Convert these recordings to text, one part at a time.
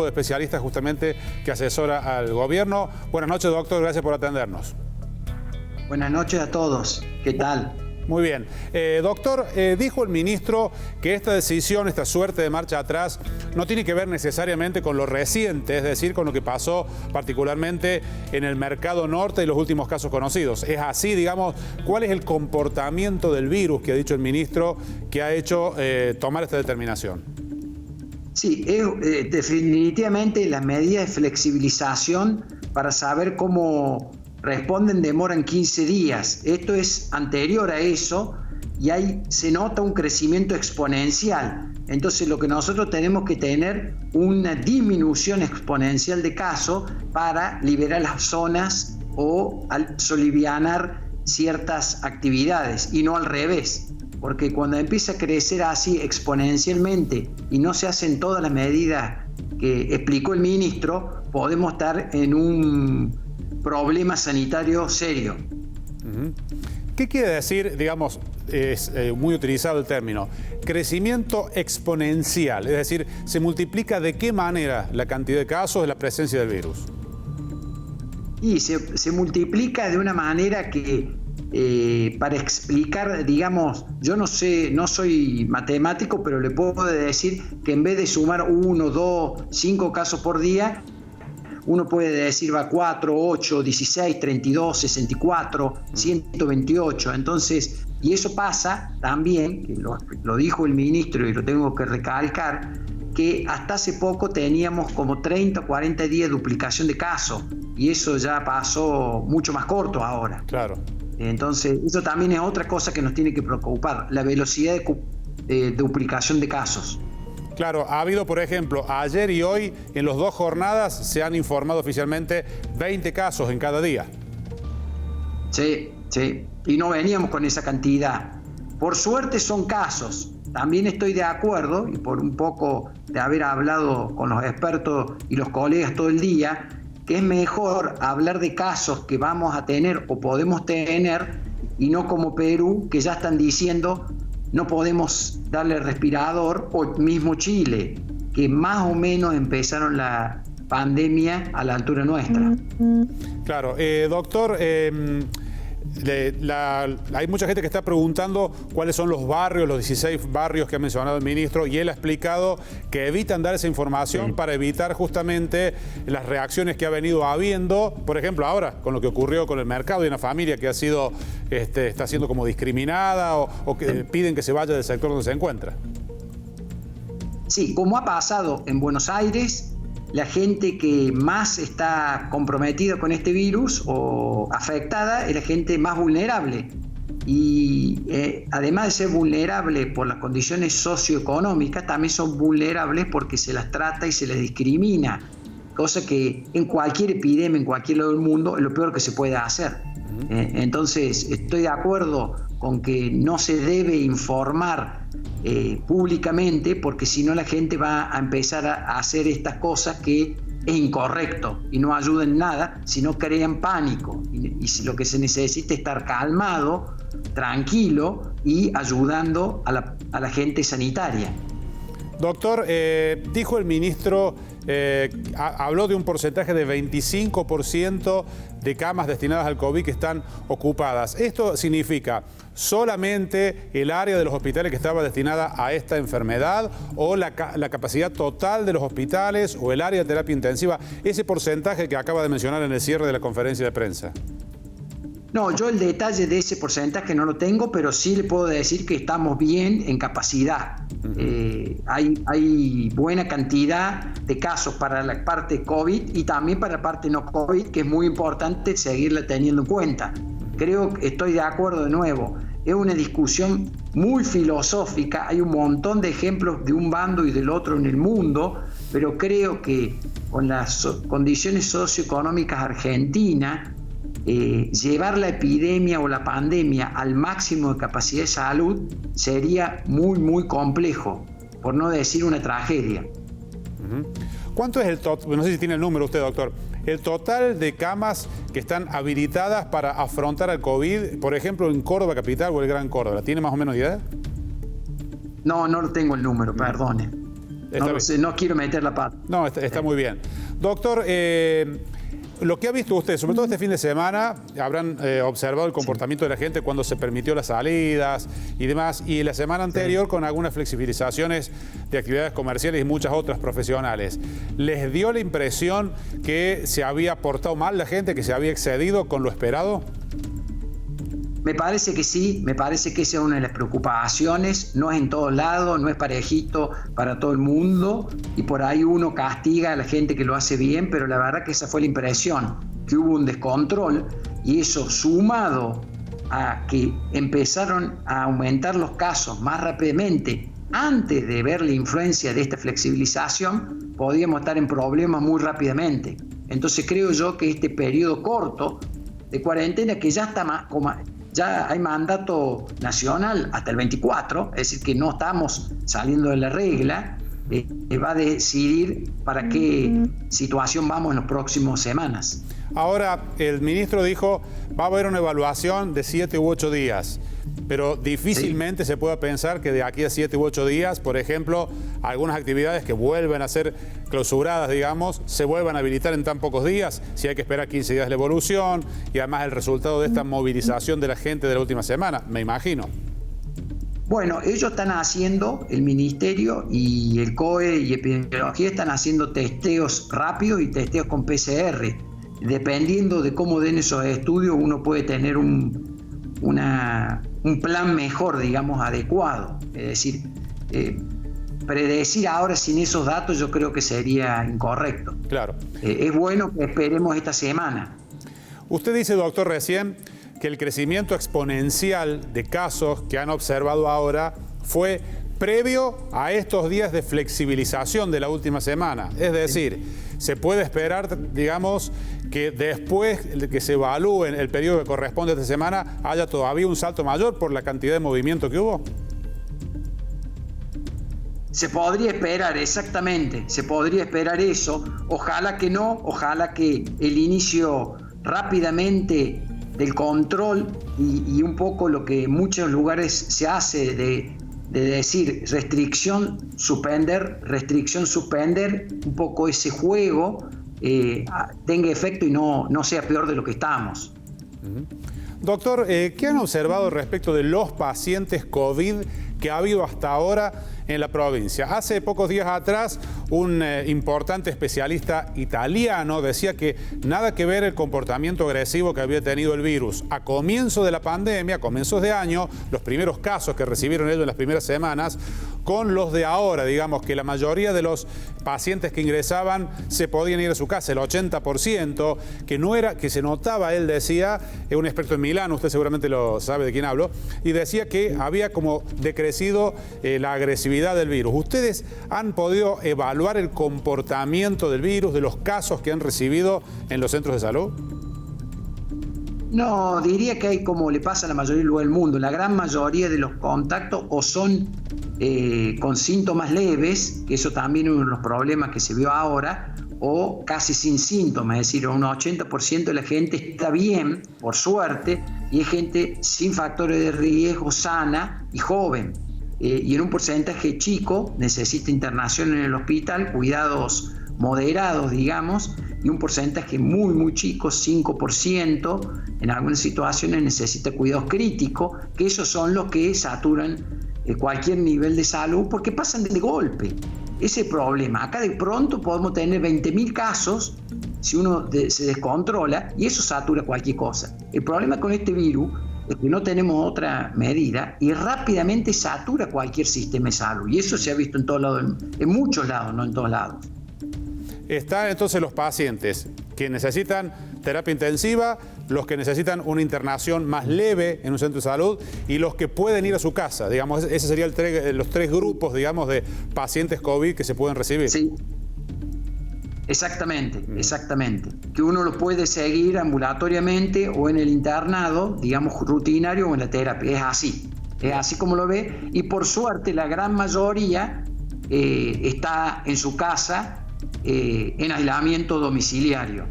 de especialistas justamente que asesora al gobierno. Buenas noches, doctor, gracias por atendernos. Buenas noches a todos, ¿qué tal? Muy bien. Doctor, dijo el ministro que esta decisión, esta suerte de marcha atrás, no tiene que ver necesariamente con lo reciente, es decir, con lo que pasó particularmente en el mercado norte y los últimos casos conocidos. ¿Es así, digamos? ¿Cuál es el comportamiento del virus que ha dicho el ministro que ha hecho tomar esta determinación? Sí, definitivamente las medidas de flexibilización para saber cómo responden demoran 15 días. Esto es anterior a eso y ahí se nota un crecimiento exponencial. Entonces lo que nosotros tenemos que tener una disminución exponencial de casos para liberar las zonas o solivianar ciertas actividades y no al revés. Porque cuando empieza a crecer así exponencialmente y no se hacen todas las medidas que explicó el ministro, podemos estar en un problema sanitario serio. ¿Qué quiere decir, digamos, es muy utilizado el término, crecimiento exponencial? Es decir, ¿se multiplica de qué manera la cantidad de casos de la presencia del virus? Y se multiplica de una manera que, para explicar, digamos, yo no sé, no soy matemático, pero le puedo decir que en vez de sumar 1, 2, 5 casos por día, uno puede decir va 4, 8, 16, 32, 64, 128. Entonces, y eso pasa también, que lo dijo el ministro y lo tengo que recalcar, que hasta hace poco teníamos como 30 o 40 días de duplicación de casos y eso ya pasó mucho más corto ahora. Claro. Entonces, eso también es otra cosa que nos tiene que preocupar, la velocidad de duplicación de casos. Claro, ha habido, por ejemplo, ayer y hoy, en las 2 jornadas, se han informado oficialmente 20 casos en cada día. Sí, y no veníamos con esa cantidad. Por suerte son casos. También estoy de acuerdo, y por un poco de haber hablado con los expertos y los colegas todo el día, que es mejor hablar de casos que vamos a tener o podemos tener, y no como Perú, que ya están diciendo no podemos darle respirador, o mismo Chile, que más o menos empezaron la pandemia a la altura nuestra. Claro, doctor, hay mucha gente que está preguntando cuáles son los barrios, los 16 barrios que ha mencionado el ministro, y él ha explicado que evitan dar esa información para evitar justamente las reacciones que ha venido habiendo, por ejemplo, ahora con lo que ocurrió con el mercado y una familia que ha sido, está siendo como discriminada o que piden que se vaya del sector donde se encuentra. Sí, como ha pasado en Buenos Aires, la gente que más está comprometida con este virus o afectada es la gente más vulnerable. Y además de ser vulnerable por las condiciones socioeconómicas, también son vulnerables porque se las trata y se les discrimina. Cosa que en cualquier epidemia, en cualquier lado del mundo, es lo peor que se puede hacer. Entonces, estoy de acuerdo con que no se debe informar públicamente, porque si no la gente va a empezar a hacer estas cosas que es incorrecto y no ayuda en nada, sino crean pánico. Y lo que se necesita es estar calmado, tranquilo y ayudando a la gente sanitaria. Doctor, dijo el ministro, habló de un porcentaje de 25% de camas destinadas al COVID que están ocupadas. ¿Esto significa solamente el área de los hospitales que estaba destinada a esta enfermedad o la capacidad total de los hospitales o el área de terapia intensiva? Ese porcentaje que acaba de mencionar en el cierre de la conferencia de prensa. No, yo el detalle de ese porcentaje no lo tengo, pero sí le puedo decir que estamos bien en capacidad. Hay buena cantidad de casos para la parte COVID y también para la parte no COVID, que es muy importante seguirla teniendo en cuenta. Creo que estoy de acuerdo de nuevo. Es una discusión muy filosófica, hay un montón de ejemplos de un bando y del otro en el mundo, pero creo que con las condiciones socioeconómicas argentinas, llevar la epidemia o la pandemia al máximo de capacidad de salud sería muy, muy complejo, por no decir una tragedia. ¿Cuánto es el total? No sé si tiene el número usted, doctor. El total de camas que están habilitadas para afrontar al COVID, por ejemplo, en Córdoba capital o el Gran Córdoba. ¿Tiene más o menos idea? No, no lo tengo el número, perdone. No quiero meter la pata. No, está muy bien. Doctor, lo que ha visto usted, sobre todo este fin de semana, habrán observado el comportamiento de la gente cuando se permitió las salidas y demás, y la semana anterior con algunas flexibilizaciones de actividades comerciales y muchas otras profesionales. ¿Les dio la impresión que se había portado mal la gente, que se había excedido con lo esperado? Me parece que sí, me parece que esa es una de las preocupaciones, no es en todos lados, no es parejito para todo el mundo y por ahí uno castiga a la gente que lo hace bien, pero la verdad que esa fue la impresión, que hubo un descontrol y eso sumado a que empezaron a aumentar los casos más rápidamente antes de ver la influencia de esta flexibilización, podíamos estar en problemas muy rápidamente. Entonces creo yo que este periodo corto de cuarentena que ya está ya hay mandato nacional hasta el 24, es decir, que no estamos saliendo de la regla, va a decidir para qué situación vamos en las próximas semanas. Ahora, el ministro dijo, va a haber una evaluación de 7 u 8 días, pero difícilmente se pueda pensar que de aquí a 7 u 8 días, por ejemplo, algunas actividades que vuelven a ser clausuradas, digamos, se vuelvan a habilitar en tan pocos días, si hay que esperar 15 días la evolución y además el resultado de esta movilización de la gente de la última semana, me imagino. Bueno, ellos están haciendo, el Ministerio y el COE y Epidemiología están haciendo testeos rápidos y testeos con PCR. Dependiendo de cómo den esos estudios, uno puede tener un plan mejor, digamos, adecuado. Es decir, predecir ahora sin esos datos yo creo que sería incorrecto. Claro. Es bueno que esperemos esta semana. Usted dice, doctor, recién que el crecimiento exponencial de casos que han observado ahora fue previo a estos días de flexibilización de la última semana. Es decir, se puede esperar, digamos, que después de que se evalúe el periodo que corresponde a esta semana haya todavía un salto mayor por la cantidad de movimiento que hubo. Se podría esperar, exactamente, se podría esperar eso. Ojalá que no, ojalá que el inicio rápidamente del control y un poco lo que en muchos lugares se hace de decir restricción, suspender, un poco ese juego tenga efecto y no sea peor de lo que estamos. Doctor, ¿qué han observado respecto de los pacientes COVID que ha habido hasta ahora en la provincia? Hace pocos días atrás, un importante especialista italiano decía que nada que ver el comportamiento agresivo que había tenido el virus a comienzo de la pandemia, a comienzos de año, los primeros casos que recibieron ellos en las primeras semanas, con los de ahora, digamos que la mayoría de los pacientes que ingresaban se podían ir a su casa, el 80%, que no era, que se notaba, él decía, un experto en Milán, usted seguramente lo sabe de quién hablo, y decía que había como decrecido la agresividad del virus. ¿Ustedes han podido evaluar el comportamiento del virus, de los casos que han recibido en los centros de salud? No, diría que hay, como le pasa a la mayoría del lugar del mundo, la gran mayoría de los contactos o son con síntomas leves, que eso también es uno de los problemas que se vio ahora, o casi sin síntomas, es decir, un 80% de la gente está bien, por suerte, y es gente sin factores de riesgo, sana y joven. Y en un porcentaje chico necesita internación en el hospital, cuidados moderados, digamos, y un porcentaje muy, muy chico, 5%, en algunas situaciones necesita cuidados críticos, que esos son los que saturan cualquier nivel de salud porque pasan de golpe. Ese problema, acá de pronto podemos tener 20.000 casos si uno se descontrola y eso satura cualquier cosa. El problema con este virus es que no tenemos otra medida y rápidamente satura cualquier sistema de salud y eso se ha visto en todos lados, en muchos lados, no en todos lados. Están entonces los pacientes que necesitan terapia intensiva, los que necesitan una internación más leve en un centro de salud y los que pueden ir a su casa. Digamos, ese serían los tres grupos, digamos, de pacientes COVID que se pueden recibir. Sí, exactamente, exactamente. Que uno lo puede seguir ambulatoriamente o en el internado, digamos, rutinario o en la terapia. Es así como lo ve. Y por suerte la gran mayoría está en su casa en aislamiento domiciliario.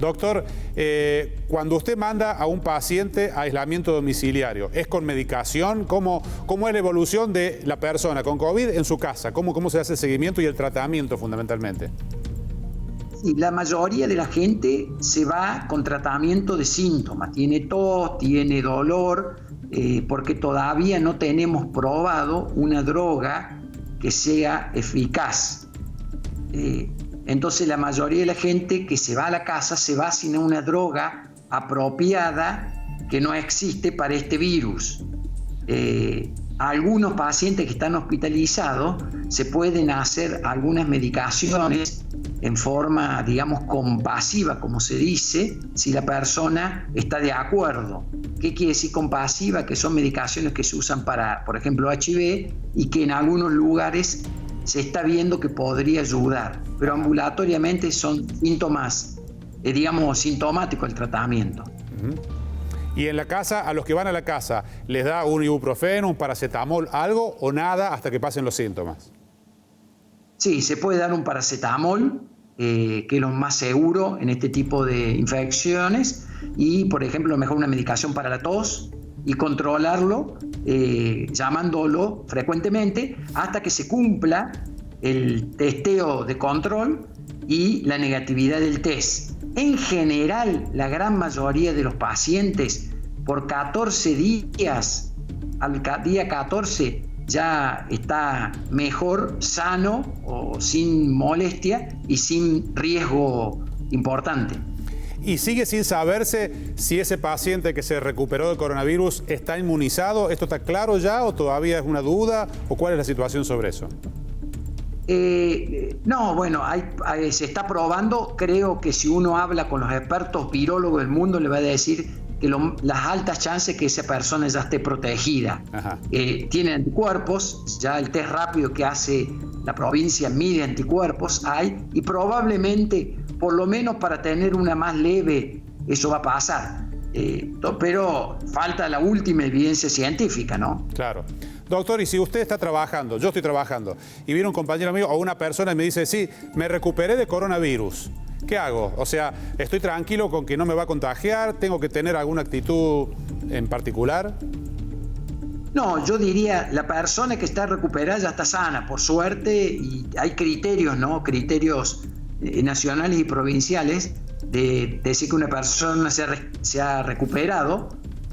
Doctor, cuando usted manda a un paciente a aislamiento domiciliario, ¿es con medicación? ¿Cómo es la evolución de la persona con COVID en su casa? ¿Cómo se hace el seguimiento y el tratamiento fundamentalmente? Sí, la mayoría de la gente se va con tratamiento de síntomas. Tiene tos, tiene dolor, porque todavía no tenemos probado una droga que sea eficaz. Entonces la mayoría de la gente que se va a la casa se va sin una droga apropiada que no existe para este virus. Algunos pacientes que están hospitalizados se pueden hacer algunas medicaciones en forma, digamos, compasiva, como se dice, si la persona está de acuerdo. ¿Qué quiere decir compasiva? Que son medicaciones que se usan para, por ejemplo, HIV y que en algunos lugares se está viendo que podría ayudar, pero ambulatoriamente son síntomas, digamos, sintomáticos el tratamiento. Y en la casa, a los que van a la casa, ¿les da un ibuprofeno, un paracetamol, algo o nada hasta que pasen los síntomas? Sí, se puede dar un paracetamol, que es lo más seguro en este tipo de infecciones, y por ejemplo, mejor una medicación para la tos y controlarlo, llamándolo frecuentemente hasta que se cumpla el testeo de control y la negatividad del test. En general, la gran mayoría de los pacientes por 14 días, al día 14 ya está mejor, sano o sin molestia y sin riesgo importante. ¿Y sigue sin saberse si ese paciente que se recuperó del coronavirus está inmunizado? ¿Esto está claro ya o todavía es una duda? ¿O cuál es la situación sobre eso? No, bueno, se está probando. Creo que si uno habla con los expertos virólogos del mundo, le va a decir que las altas chances que esa persona ya esté protegida. Tiene anticuerpos, ya el test rápido que hace la provincia mide anticuerpos, y probablemente, por lo menos para tener una más leve, eso va a pasar. Pero falta la última evidencia científica, ¿no? Claro. Doctor, y si usted está trabajando, yo estoy trabajando, y viene un compañero mío o una persona y me dice, sí, me recuperé de coronavirus, ¿qué hago? O sea, ¿estoy tranquilo con que no me va a contagiar? ¿Tengo que tener alguna actitud en particular? No, yo diría, la persona que está recuperada ya está sana, por suerte, y hay criterios, ¿no? Criterios nacionales y provinciales de decir que una persona se ha recuperado,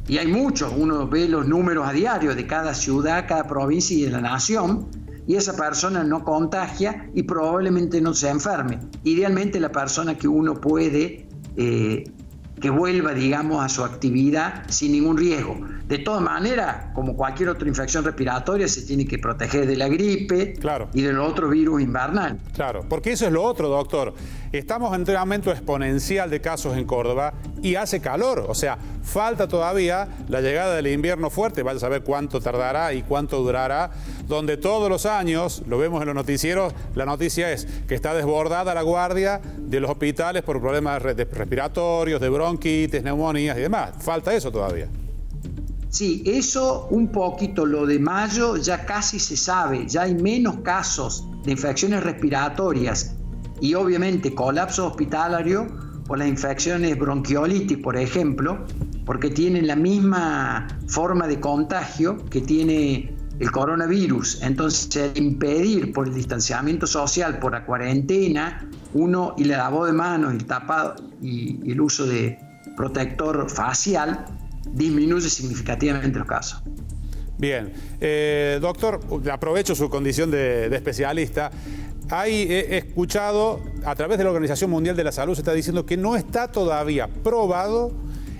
y hay muchos, uno ve los números a diario de cada ciudad, cada provincia y de la nación, y esa persona no contagia y probablemente no se enferme. Idealmente la persona que uno puede que vuelva, digamos, a su actividad sin ningún riesgo. De todas maneras, como cualquier otra infección respiratoria, se tiene que proteger de la gripe, claro, y del otro virus invernal. Claro, porque eso es lo otro, doctor. Estamos en un aumento exponencial de casos en Córdoba y hace calor. O sea, falta todavía la llegada del invierno fuerte. Vaya a saber cuánto tardará y cuánto durará. Donde todos los años, lo vemos en los noticieros, la noticia es que está desbordada la guardia de los hospitales por problemas respiratorios, de bronquitis, neumonías y demás. Falta eso todavía. Sí, eso un poquito, lo de mayo ya casi se sabe, ya hay menos casos de infecciones respiratorias y obviamente colapso hospitalario por las infecciones bronquiolitis, por ejemplo, porque tienen la misma forma de contagio que tiene el coronavirus. Entonces, impedir por el distanciamiento social, por la cuarentena, y la lavado de manos, el tapado y el uso de protector facial, disminuye significativamente los casos. Bien. Doctor, aprovecho su condición de especialista. He escuchado, a través de la Organización Mundial de la Salud, se está diciendo que no está todavía probado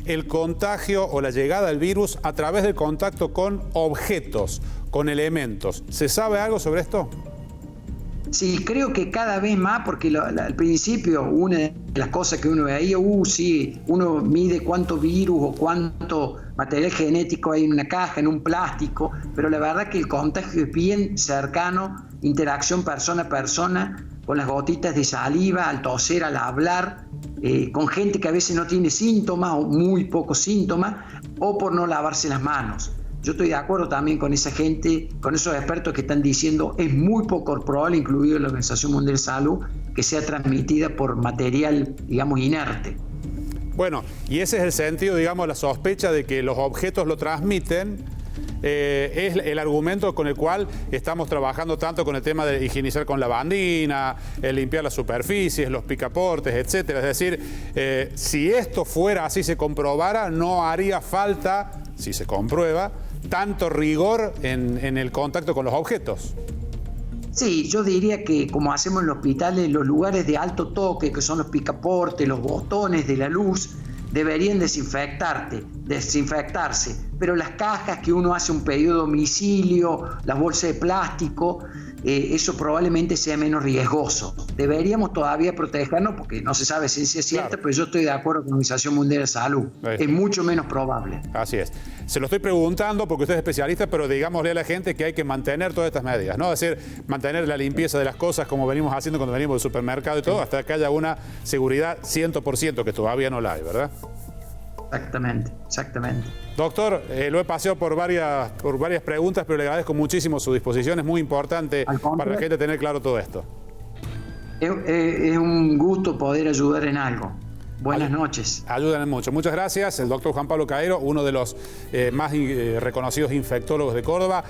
el contagio o la llegada del virus a través del contacto con objetos, con elementos. ¿Se sabe algo sobre esto? Sí, creo que cada vez más, porque al principio una de las cosas que uno veía, sí, uno mide cuánto virus o cuánto material genético hay en una caja, en un plástico, pero la verdad que el contagio es bien cercano, interacción persona a persona, con las gotitas de saliva, al toser, al hablar, con gente que a veces no tiene síntomas o muy pocos síntomas, o por no lavarse las manos. Yo estoy de acuerdo también con esa gente, con esos expertos que están diciendo es muy poco probable, incluido la Organización Mundial de Salud, que sea transmitida por material, digamos, inerte. Bueno, y ese es el sentido, digamos, la sospecha de que los objetos lo transmiten. Es el argumento con el cual estamos trabajando tanto con el tema de higienizar con lavandina, limpiar las superficies, los picaportes, etcétera. Es decir, si esto fuera así, se comprobara, no haría falta, si se comprueba, tanto rigor en el contacto con los objetos. Sí, yo diría que como hacemos en los hospitales, los lugares de alto toque, que son los picaportes, los botones de la luz, deberían desinfectarse, pero las cajas que uno hace un pedido a domicilio, las bolsas de plástico, eso probablemente sea menos riesgoso. Deberíamos todavía protegernos porque no se sabe si es cierta, claro. Pero yo estoy de acuerdo con la Organización Mundial de Salud. Es mucho menos probable. Así es. Se lo estoy preguntando porque usted es especialista, pero digámosle a la gente que hay que mantener todas estas medidas, ¿no? Es decir, mantener la limpieza de las cosas como venimos haciendo cuando venimos del supermercado y todo, hasta que haya una seguridad 100%, que todavía no la hay, ¿verdad? Exactamente, exactamente. Doctor, lo he paseado por varias preguntas, pero le agradezco muchísimo su disposición. Es muy importante para la gente tener claro todo esto. Es un gusto poder ayudar en algo. Buenas noches. Ayudan mucho. Muchas gracias. El doctor Juan Pablo Caero, uno de los más reconocidos infectólogos de Córdoba.